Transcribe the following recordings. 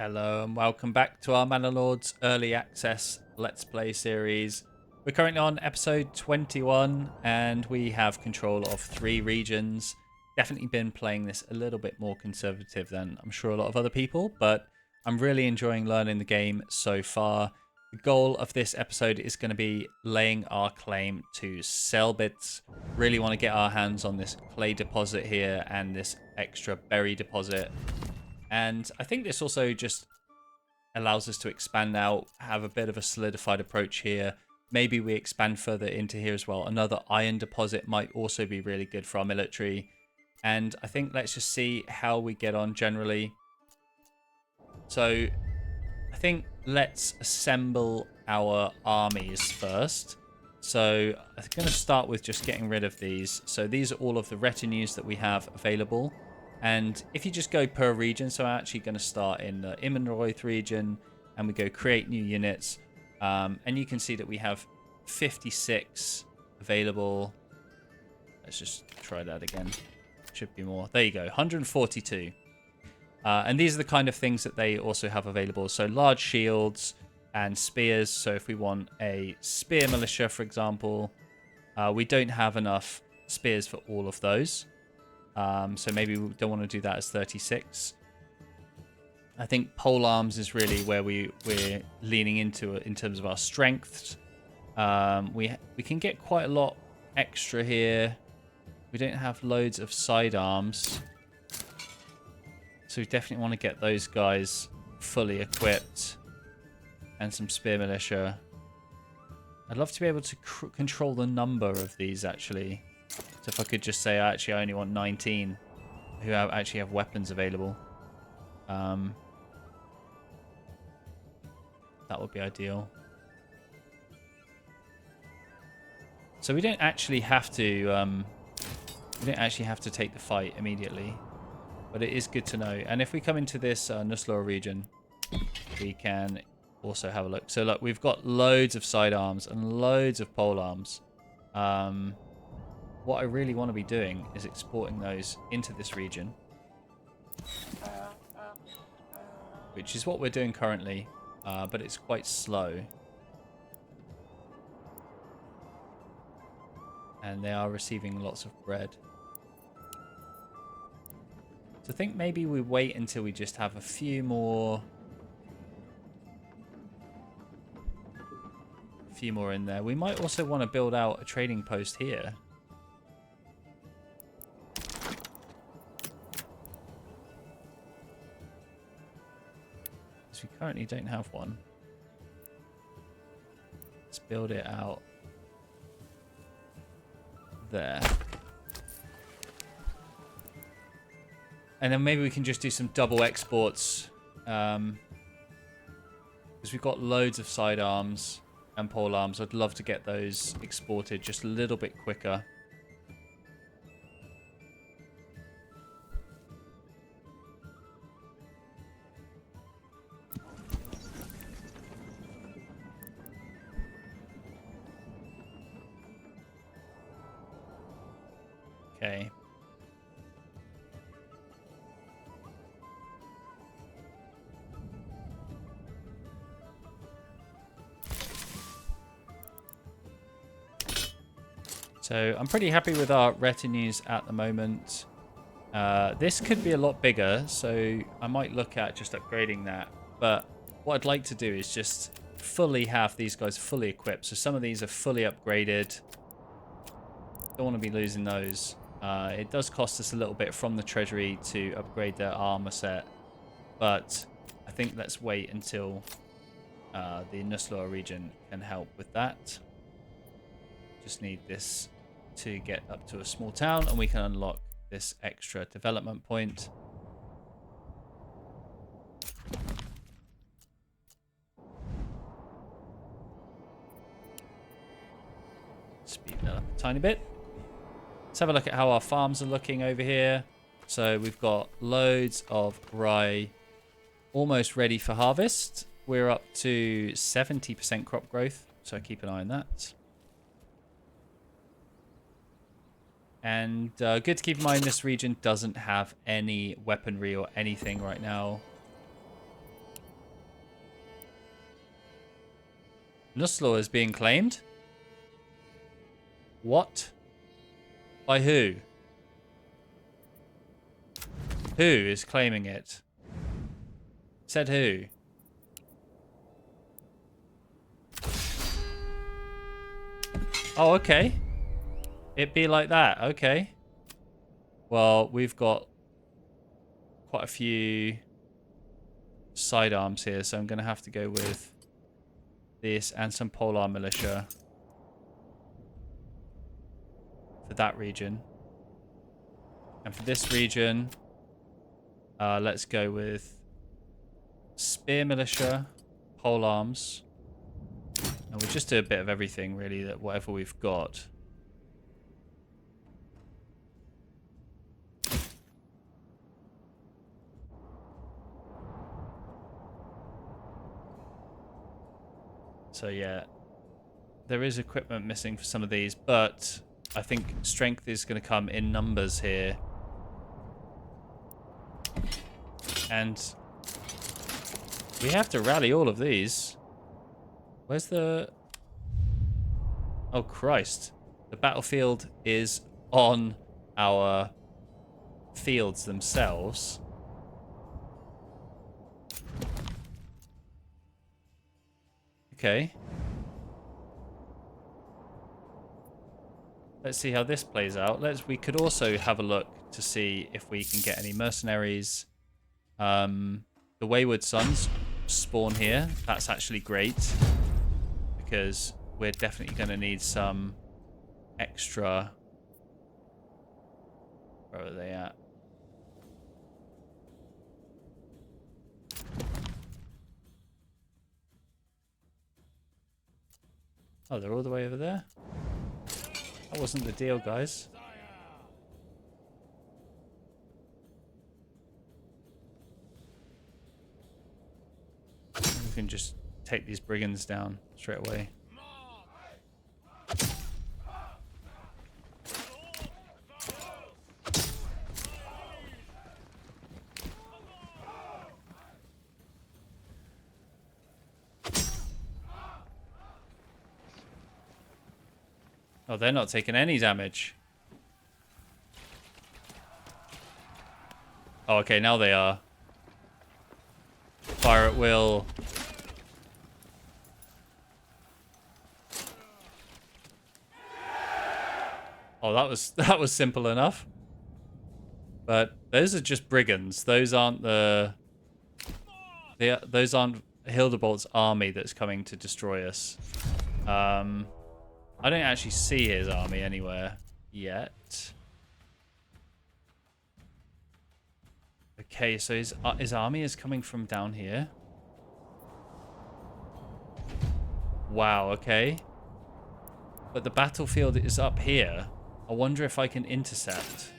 Hello and welcome back to our Manor Lords Early Access Let's Play series. We're currently on episode 21 and we have control of 3 regions. Definitely been playing this a little bit more conservative than I'm sure a lot of other people, but I'm really enjoying learning the game so far. The goal of this episode is going to be laying our claim to Selbitz. Really want to get our hands on this clay deposit here and this extra berry deposit. And I think this also just allows us to expand out, have a bit of a solidified approach here. Maybe we expand further into here as well. Another iron deposit might also be really good for our military. And I think let's just see how we get on generally. So I think let's assemble our armies first. So I'm going to start with just getting rid of these. So these are all of the retinues that we have available. And if you just go per region, so I'm actually going to start in the Immenroth region and we go create new units. And you can see that we have 56 available. Let's just try that again. Should be more. There you go, 142. And these are the kind of things that they also have available. So large shields and spears. So if we want a spear militia, for example, we don't have enough spears for all of those. So maybe we don't want to do that as 36. I think pole arms is really where we're leaning into in terms of our strength. We can get quite a lot extra here. We don't have loads of sidearms. So we definitely want to get those guys fully equipped. And some spear militia. I'd love to be able to control the number of these actually. So if I could just say, actually, I only want 19 who actually have weapons available. That would be ideal. So we don't actually have to. We don't actually have to take the fight immediately, but it is good to know. And if we come into this Nuslor region, we can also have a look. So look, we've got loads of sidearms and loads of pole arms. What I really want to be doing is exporting those into this region, which is what we're doing currently, but it's quite slow. And they are receiving lots of bread. So I think maybe we wait until we just have a few more in there. We might also want to build out a trading post here. We currently don't have one. Let's build it out there. And then maybe we can just do some double exports. Because we've got loads of sidearms and pole arms. I'd love to get those exported just a little bit quicker. Okay. So I'm pretty happy with our retinues at the moment. This could be a lot bigger, so I might look at just upgrading that. But what I'd like to do is just fully have these guys fully equipped. So some of these are fully upgraded. Don't want to be losing those. It does cost us a little bit from the treasury to upgrade their armor set, but I think let's wait until the Nuslor region can help with that. Just need this to get up to a small town and we can unlock this extra development point. Speed that up a tiny bit. Let's have a look at how our farms are looking over here. So we've got loads of rye almost ready for harvest. We're up to 70% crop growth, so keep an eye on that. And good to keep in mind, this region doesn't have any weaponry or anything right now. Nuslor is being claimed? What? By who? Who is claiming it? Said who? Oh, okay. It be like that. Okay. Well, we've got quite a few sidearms here, so I'm going to have to go with this and some polar militia for that region. And for this region, let's go with spear militia, pole arms, and we'll just do a bit of everything really, that whatever we've got. So yeah, there is equipment missing for some of these, but I think strength is going to come in numbers here. And we have to rally all of these. Where's the... Oh, Christ. The battlefield is on our fields themselves. Okay. Let's see how this plays out. We could also have a look to see if we can get any mercenaries. The Wayward Sons spawn here. That's actually great, because we're definitely going to need some extra... Where are they at? Oh, they're all the way over there? That wasn't the deal, guys. We can just take these brigands down straight away. Oh, they're not taking any damage. Oh, okay, now they are. Fire at will. Oh, that was simple enough. But those are just brigands. Those aren't those aren't Hildebolt's army that's coming to destroy us. I don't actually see his army anywhere yet. Okay, so his army is coming from down here. Wow, okay. But the battlefield is up here. I wonder if I can intercept.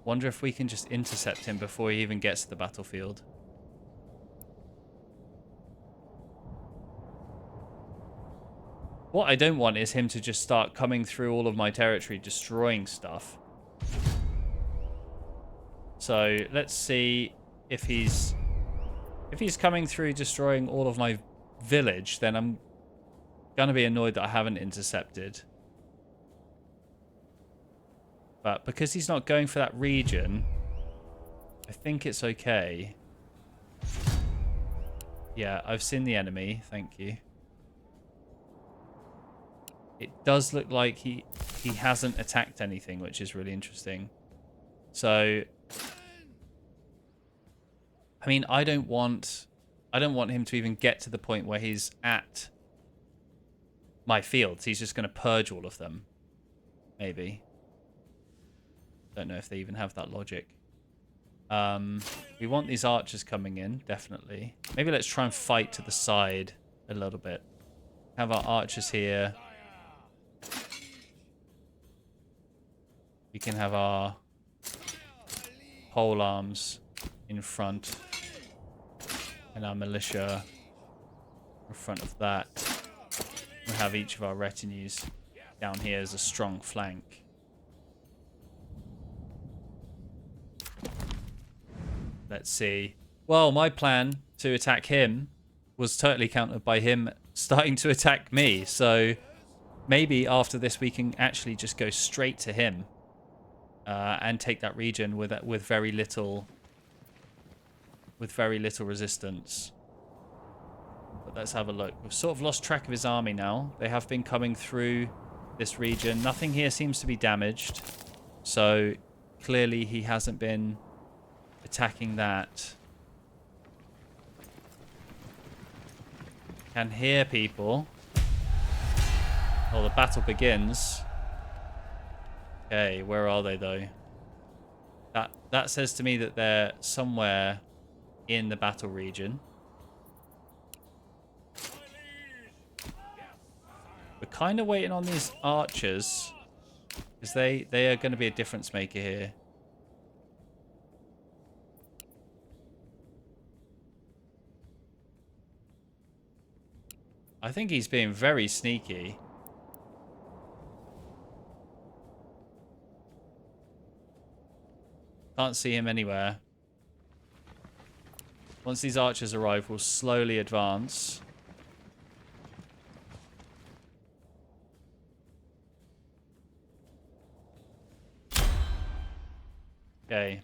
Wonder if we can just intercept him before he even gets to the battlefield. What I don't want is him to just start coming through all of my territory, destroying stuff. So let's see if he's coming through destroying all of my village, then I'm gonna be annoyed that I haven't intercepted. But because he's not going for that region, I think it's okay. Yeah, I've seen the enemy, thank you. It does look like he hasn't attacked anything, which is really interesting. So, I mean, I don't want him to even get to the point where he's at my fields. He's just going to purge all of them. Maybe. Don't know if they even have that logic. We want these archers coming in, definitely. Maybe let's try and fight to the side a little bit. Have our archers here. We can have our pole arms in front and our militia in front of that. We'll have each of our retinues down here as a strong flank. Let's see. Well, my plan to attack him was totally countered by him starting to attack me. So maybe after this we can actually just go straight to him and take that region with very little resistance. But let's have a look. We've sort of lost track of his army now. They have been coming through this region. Nothing here seems to be damaged. So clearly he hasn't been attacking that. Can hear people. Oh, the battle begins. Okay, where are they though? That says to me that they're somewhere in the battle region. We're kind of waiting on these archers because they are going to be a difference maker here. I think he's being very sneaky. Can't see him anywhere. Once these archers arrive, we'll slowly advance. Okay.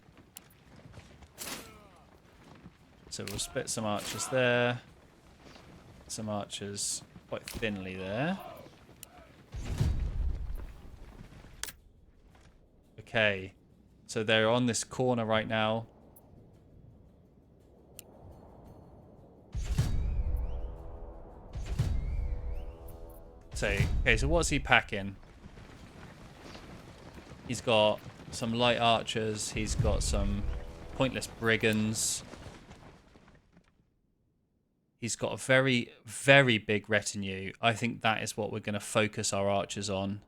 So we'll split some archers there. Some archers quite thinly there. Okay. So they're on this corner right now. So, okay, so what's he packing? He's got some light archers. He's got some pointless brigands. He's got a very, very big retinue. I think that is what we're going to focus our archers on.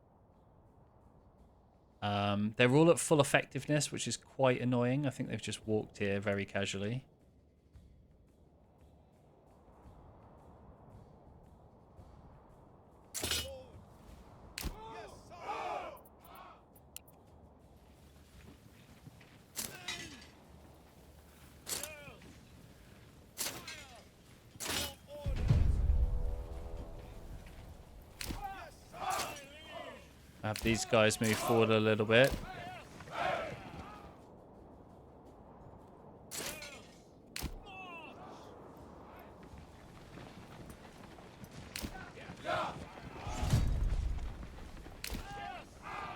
They're all at full effectiveness, which is quite annoying. I think they've just walked here very casually. Have these guys move forward a little bit.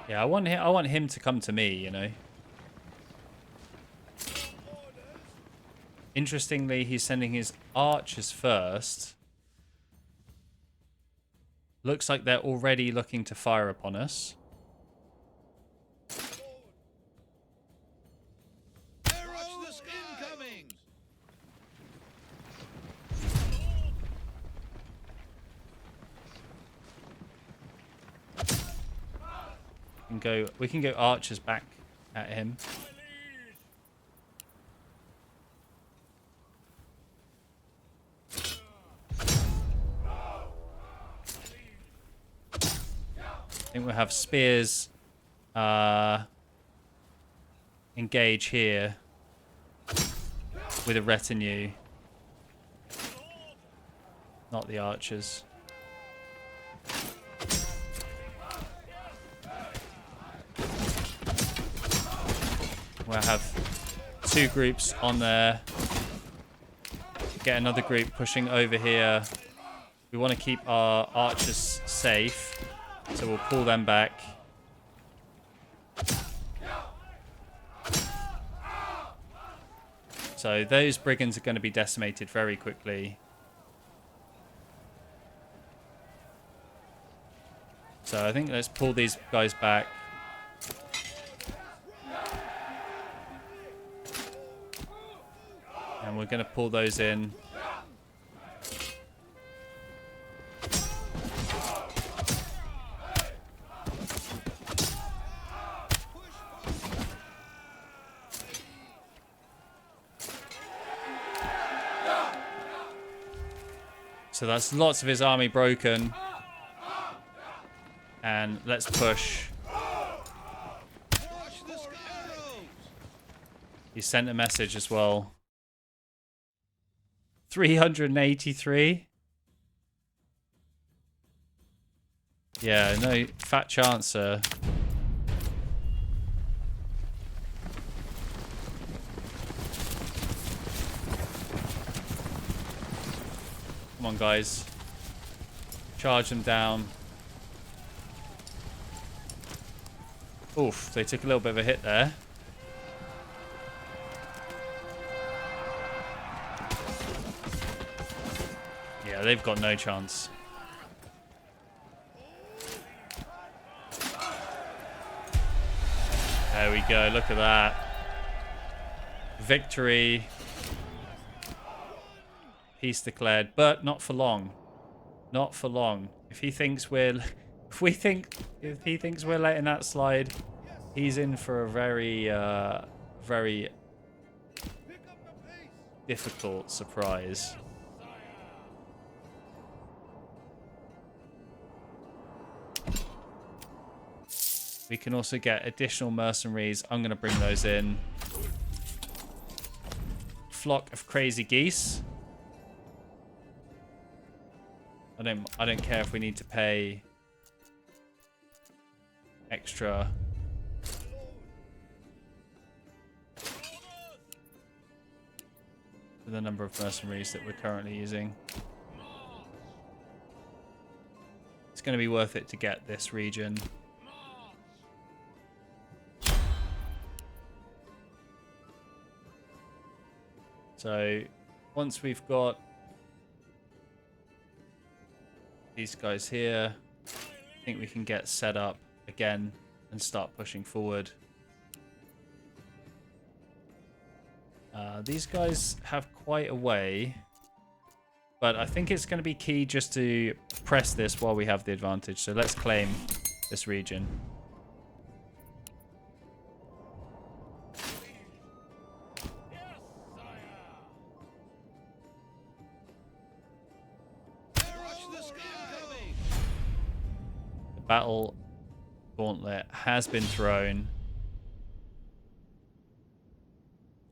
Yeah, I want him to come to me, you know. Interestingly, he's sending his archers first. Looks like they're already looking to fire upon us. We can go archers back at him. I think we'll have spears engage here with a retinue. Not the archers. We'll have two groups on there. Get another group pushing over here. We want to keep our archers safe, so we'll pull them back. So those brigands are going to be decimated very quickly. So I think let's pull these guys back. And we're going to pull those in. So that's lots of his army broken. And let's push. He sent a message as well. 383. Yeah, no fat chance, sir. Come on, guys. Charge them down. Oof, they took a little bit of a hit there. Yeah, they've got no chance. There we go, look at that. Victory. Peace declared, but not for long. Not for long. If he thinks we're letting that slide, he's in for a very difficult surprise. We can also get additional mercenaries. I'm going to bring those in. Flock of crazy geese. I don't care if we need to pay extra. For the number of mercenaries that we're currently using. It's going to be worth it to get this region. So once we've got these guys here, I think we can get set up again and start pushing forward. These guys have quite a way, but I think it's going to be key just to press this while we have the advantage. So let's claim this region. Battle gauntlet has been thrown.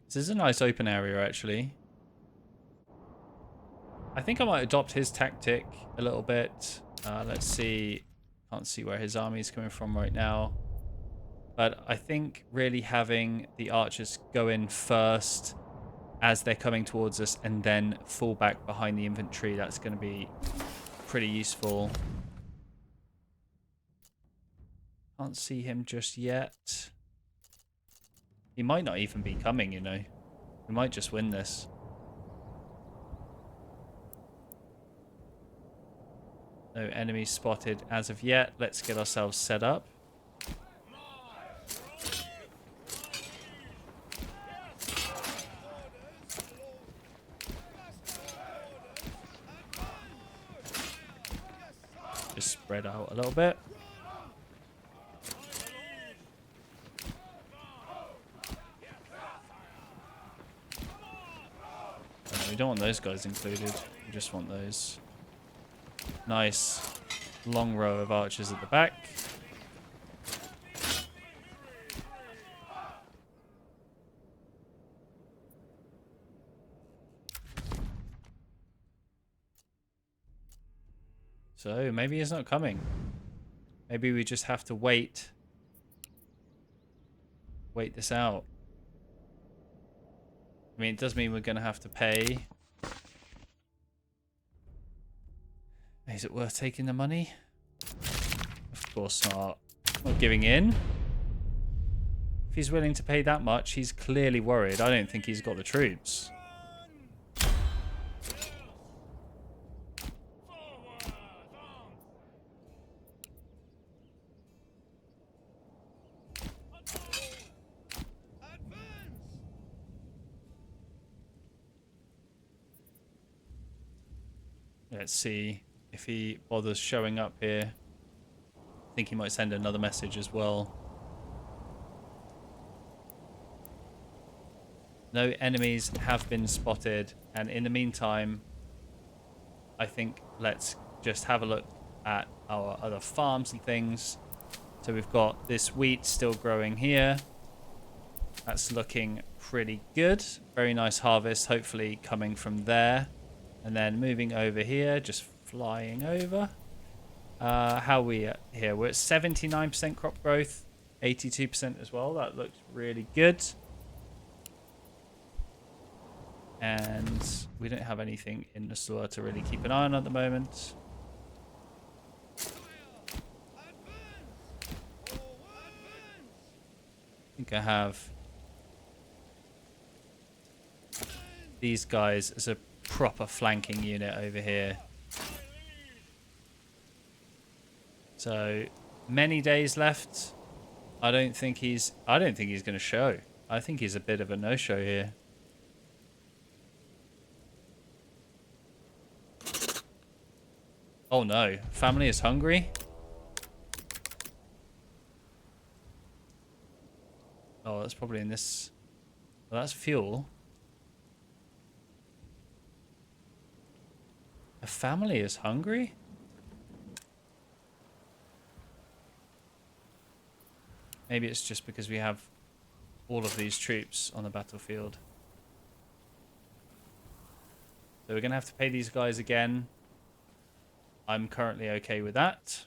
This is a nice open area, actually. I think I might adopt his tactic a little bit. Let's see. Can't see where his army is coming from right now. But I think really having the archers go in first as they're coming towards us and then fall back behind the infantry, that's going to be pretty useful. Can't see him just yet. He might not even be coming, you know. We might just win this. No enemies spotted as of yet. Let's get ourselves set up. Just spread out a little bit. We don't want those guys included. We just want those. Nice long row of archers at the back. So maybe he's not coming. Maybe we just have to wait. Wait this out. I mean, it does mean we're going to have to pay. Is it worth taking the money? Of course not. Not giving in. If he's willing to pay that much, he's clearly worried. I don't think he's got the troops. Let's see if he bothers showing up here. I think he might send another message as well. No enemies have been spotted, and in the meantime, I think let's just have a look at our other farms and things. So we've got this wheat still growing here. That's looking pretty good. Very nice harvest, hopefully coming from there. And then moving over here, just flying over. How are we at here? We're at 79% crop growth, 82% as well. That looks really good. And we don't have anything in the store to really keep an eye on at the moment. I think I have these guys as a proper flanking unit over here. So many days left. I don't think he's going to show. I think he's a bit of a no-show here. Oh no, family is hungry. Oh, that's probably in this. Well, that's fuel. A family is hungry? Maybe it's just because we have all of these troops on the battlefield. So we're going to have to pay these guys again. I'm currently okay with that.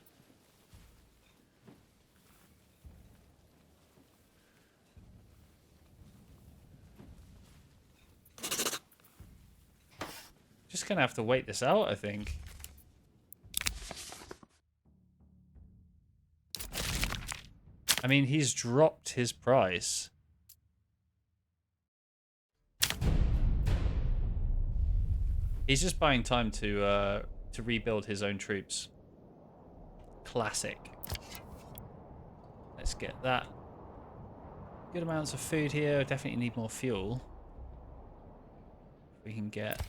Just going to have to wait this out, I think. I mean, he's dropped his price. He's just buying time to rebuild his own troops. Classic. Let's get that. Good amounts of food here. Definitely need more fuel. We can get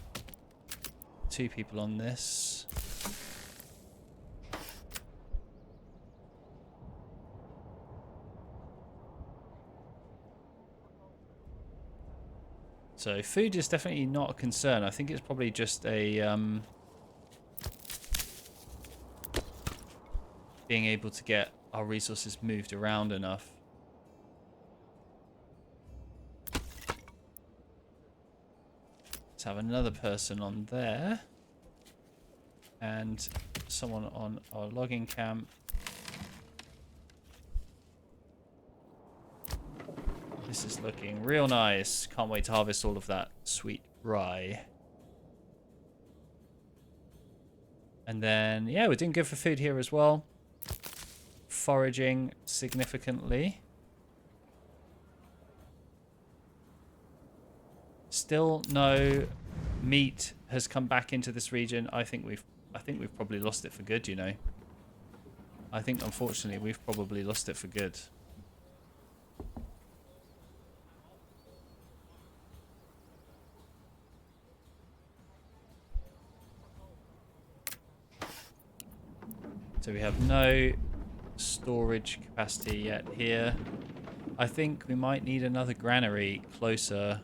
2 people on this. So food is definitely not a concern. I think it's probably just a being able to get our resources moved around enough. Let's have another person on there. And someone on our logging camp. This is looking real nice. Can't wait to harvest all of that sweet rye. And then, yeah, we're doing good for food here as well. Foraging significantly. Still no meat has come back into this region. I think we've probably lost it for good, you know. I think unfortunately we've probably lost it for good. So we have no storage capacity yet here. I think we might need another granary closer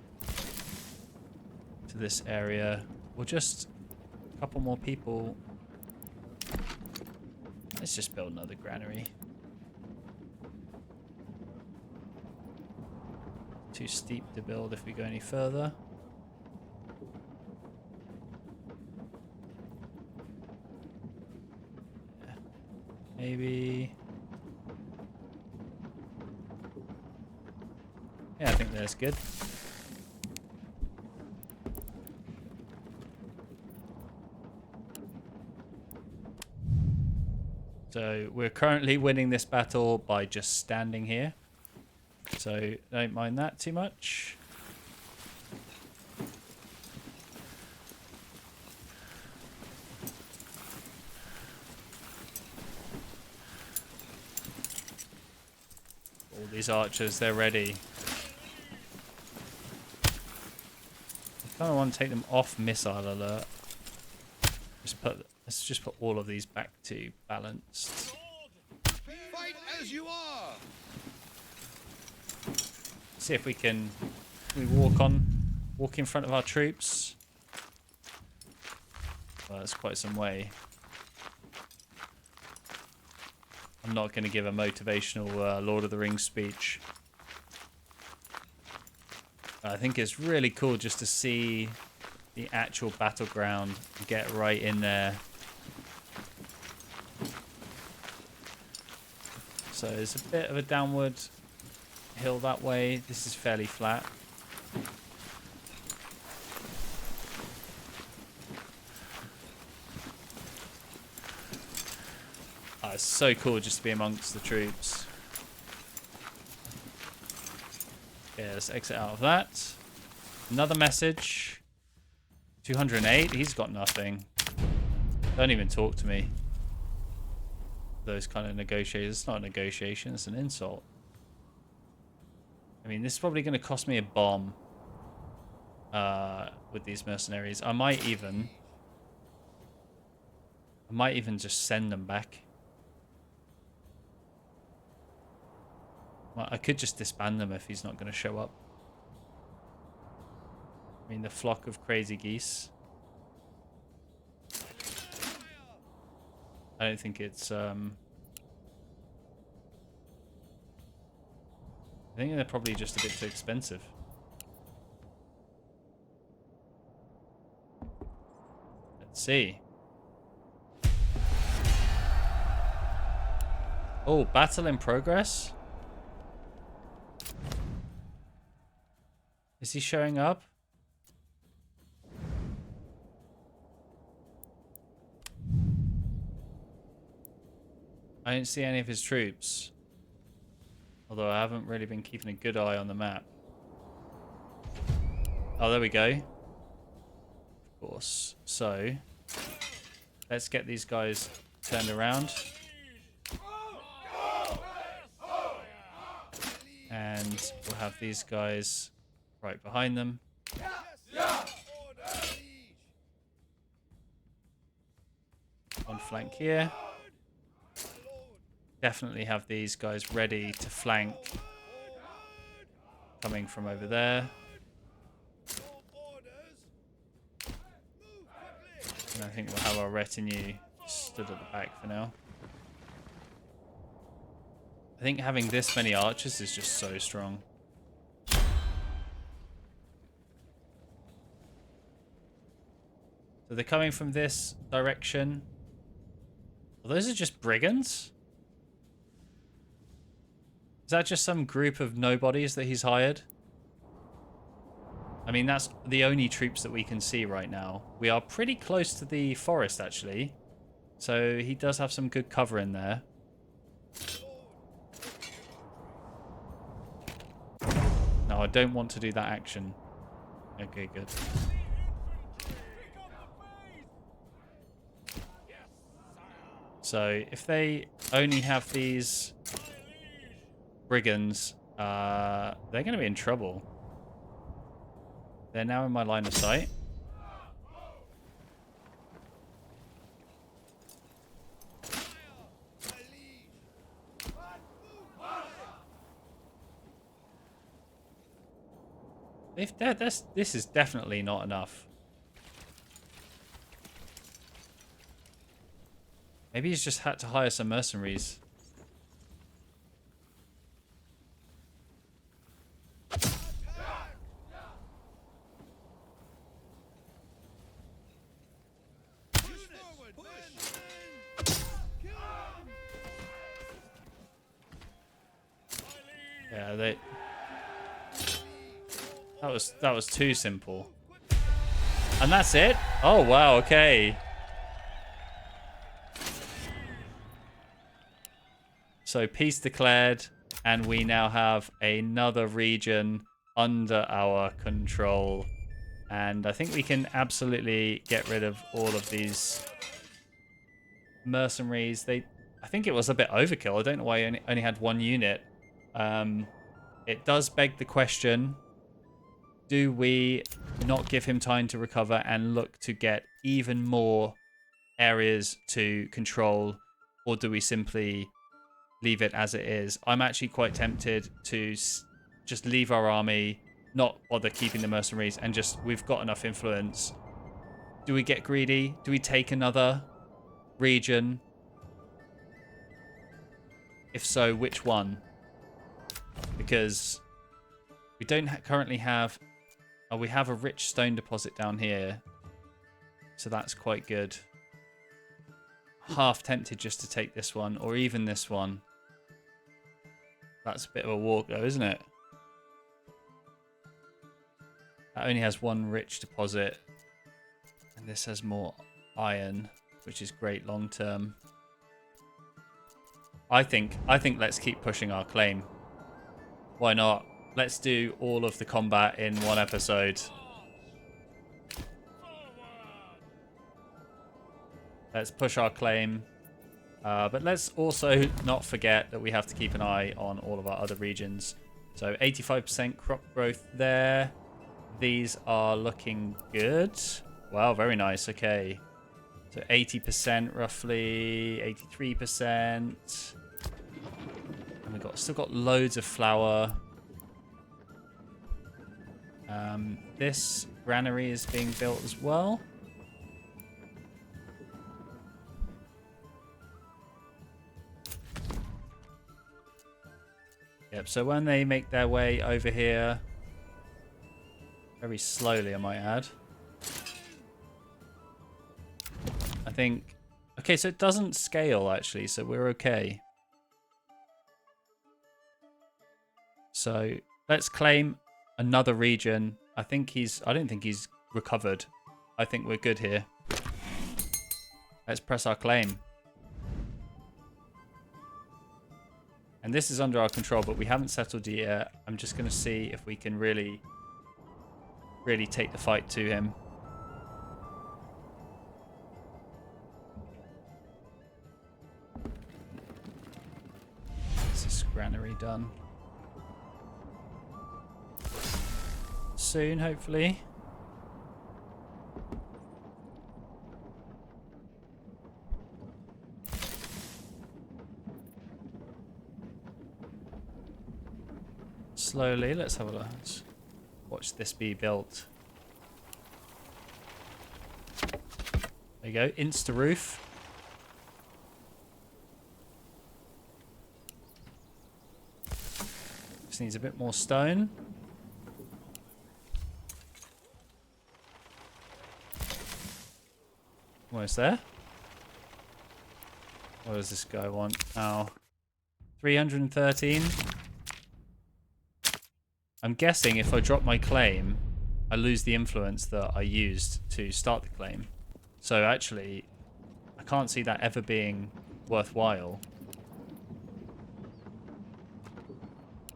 to this area. Or just a couple more people. Let's just build another granary. Too steep to build if we go any further. Maybe. Yeah, I think that's good. So we're currently winning this battle by just standing here. So don't mind that too much. All these archers, they're ready. I kind of want to take them off missile alert. Let's just put all of these back to balanced. Fight as you are. See if we can walk in front of our troops. Well, that's quite some way. I'm not going to give a motivational Lord of the Rings speech. I think it's really cool just to see the actual battleground, get right in there. So there's a bit of a downward hill that way. This is fairly flat. Oh, it's so cool just to be amongst the troops. Yeah, let's exit out of that. Another message. 208. He's got nothing. Don't even talk to me. Those kind of negotiators. It's not a negotiation. It's an insult. I mean, this is probably going to cost me a bomb with these mercenaries. I might even just send them back. Well, I could just disband them if he's not going to show up. I mean, the flock of crazy geese. I don't think it's... I think they're probably just a bit too expensive. Let's see. Oh, battle in progress? Is he showing up? I don't see any of his troops. Although I haven't really been keeping a good eye on the map. Oh, there we go. Of course. So, let's get these guys turned around. And we'll have these guys right behind them. One flank here. Definitely have these guys ready to flank. Coming from over there. And I think we'll have our retinue stood at the back for now. I think having this many archers is just so strong. So they're coming from this direction. Well, those are just brigands? Is that just some group of nobodies that he's hired? I mean, that's the only troops that we can see right now. We are pretty close to the forest, actually. So he does have some good cover in there. No, I don't want to do that action. Okay, good. So if they only have these brigands, they're going to be in trouble. They're now in my line of sight. This is definitely not enough. Maybe he's just had to hire some mercenaries. Yeah, that was too simple. And that's it? Oh wow, okay. So peace declared, and we now have another region under our control. And I think we can absolutely get rid of all of these mercenaries. I think it was a bit overkill. I don't know why I only had one unit. It does beg the question, do we not give him time to recover and look to get even more areas to control, or do we simply leave it as it is? I'm actually quite tempted to just leave our army, not bother keeping the mercenaries, and just, we've got enough influence. Do we get greedy? Do we take another region? If so, which one? Because we don't currently have... Oh, we have a rich stone deposit down here. So that's quite good. Half tempted just to take this one, or even this one. That's a bit of a walk though, isn't it? That only has one rich deposit. And this has more iron, which is great long term. I think let's keep pushing our claim. Why not? Let's do all of the combat in one episode. Let's push our claim. But let's also not forget that we have to keep an eye on all of our other regions. So 85% crop growth there. These are looking good. Wow, very nice. Okay. So 80% roughly, 83%. And we've still got loads of flour. This granary is being built as well. Yep, so when they make their way over here, very slowly I might add. I think, okay, so it doesn't scale actually, so we're okay. So let's claim another region. I don't think he's recovered. I think we're good here. Let's press our claim. And this is under our control, but we haven't settled yet. I'm just going to see if we can really take the fight to him. This is granary done. Soon, hopefully. Slowly, let's have a look. Let's watch this be built. There you go, insta roof. Just needs a bit more stone. Almost there. What does this guy want now? 313. I'm guessing if I drop my claim, I lose the influence that I used to start the claim. So actually, I can't see that ever being worthwhile.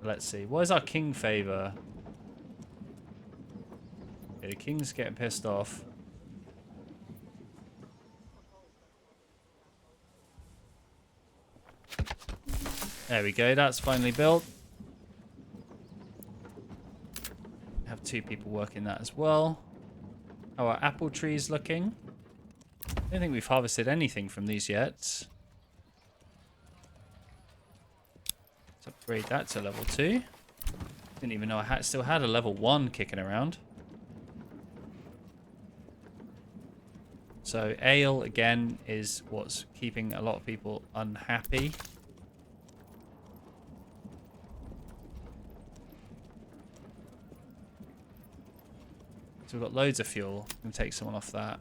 Let's see. What is our king favor? Okay, the king's getting pissed off. There we go. That's finally built. Have 2 people working that as well. How are apple trees looking? I don't think we've harvested anything from these yet. Let's upgrade that to level 2. Didn't even know I still had a level 1 kicking around. So ale again is what's keeping a lot of people unhappy. So we've got loads of fuel. I'm going to take someone off that.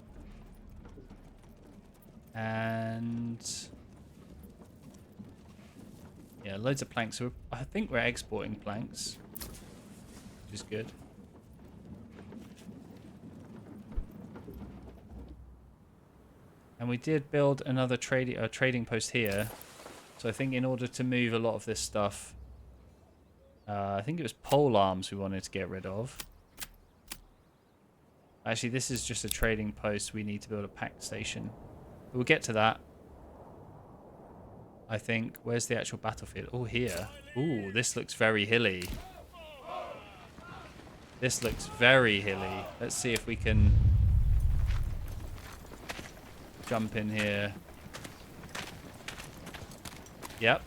And yeah, loads of planks. So I think we're exporting planks, which is good. And we did build another trading post here. So I think in order to move a lot of this stuff, I think it was pole arms we wanted to get rid of. Actually, this is just a trading post. We need to build a pack station. We'll get to that. I think. Where's the actual battlefield? Oh, here. Ooh, this looks very hilly. This looks very hilly. Let's see if we can jump in here. Yep.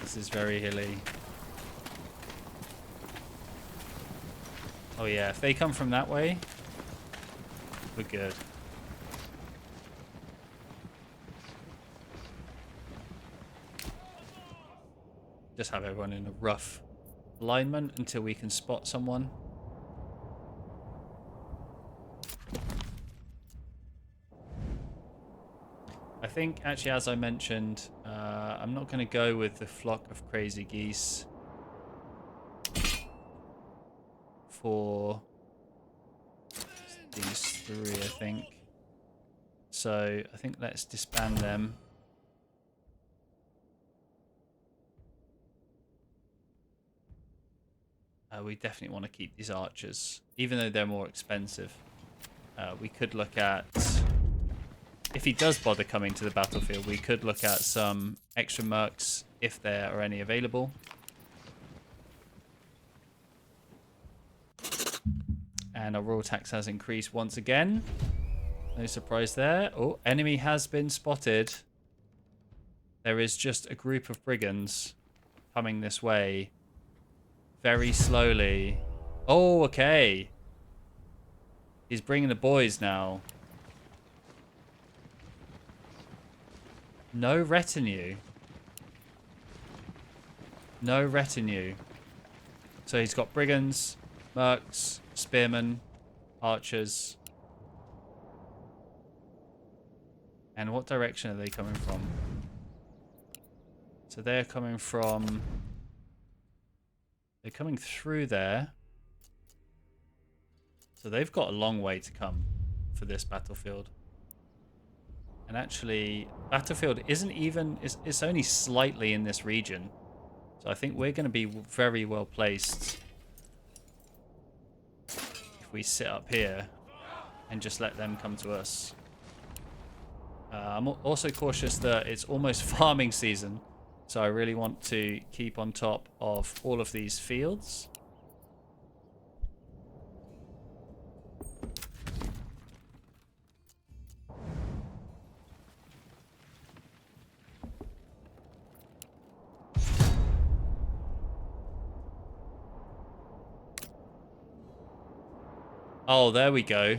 This is very hilly. Oh yeah, if they come from that way, we're good. Just have everyone in a rough alignment until we can spot someone. I think, actually, as I mentioned, I'm not going to go with the flock of crazy geese for these three, I think. So I think let's disband them. We definitely want to keep these archers, even though they're more expensive. We could look at, if he does bother coming to the battlefield, we could look at some extra mercs if there are any available. And our raw tax has increased once again. No surprise there. Oh, enemy has been spotted. There is just a group of brigands coming this way. Very slowly. Oh, okay. He's bringing the boys now. No retinue. No retinue. So he's got brigands, mercs, spearmen, archers. And what direction are they coming from? So they're coming from... They're coming through there. So they've got a long way to come for this battlefield. And actually, battlefield isn't even... It's only slightly in this region. So I think we're going to be very well placed if we sit up here and just let them come to us. I'm also cautious that it's almost farming season. So I really want to keep on top of all of these fields. Oh, there we go.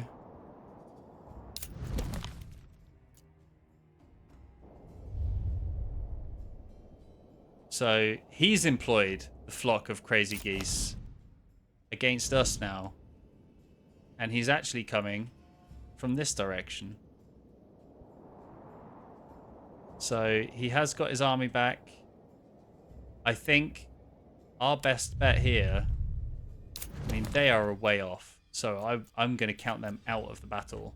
So he's employed the flock of crazy geese against us now. And he's actually coming from this direction. So he has got his army back. I think our best bet here... I mean, they are a way off. So I'm going to count them out of the battle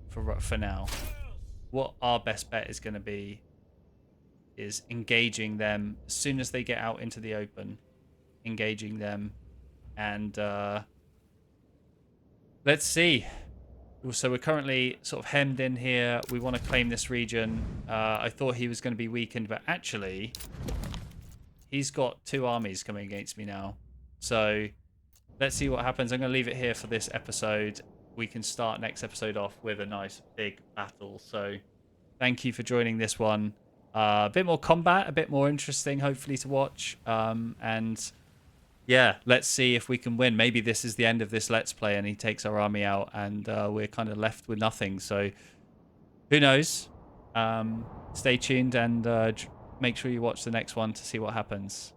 for now. What our best bet is going to be is engaging them as soon as they get out into the open. Engaging them. And let's see. So we're currently sort of hemmed in here. We want to claim this region. I thought he was going to be weakened, but actually he's got two armies coming against me now. So let's see what happens. I'm going to leave it here for this episode. We can start next episode off with a nice big battle. So thank you for joining this one. A bit more combat, a bit more interesting, hopefully, to watch. And yeah, let's see if we can win. Maybe this is the end of this Let's Play and he takes our army out and we're kind of left with nothing. So who knows? Stay tuned and make sure you watch the next one to see what happens.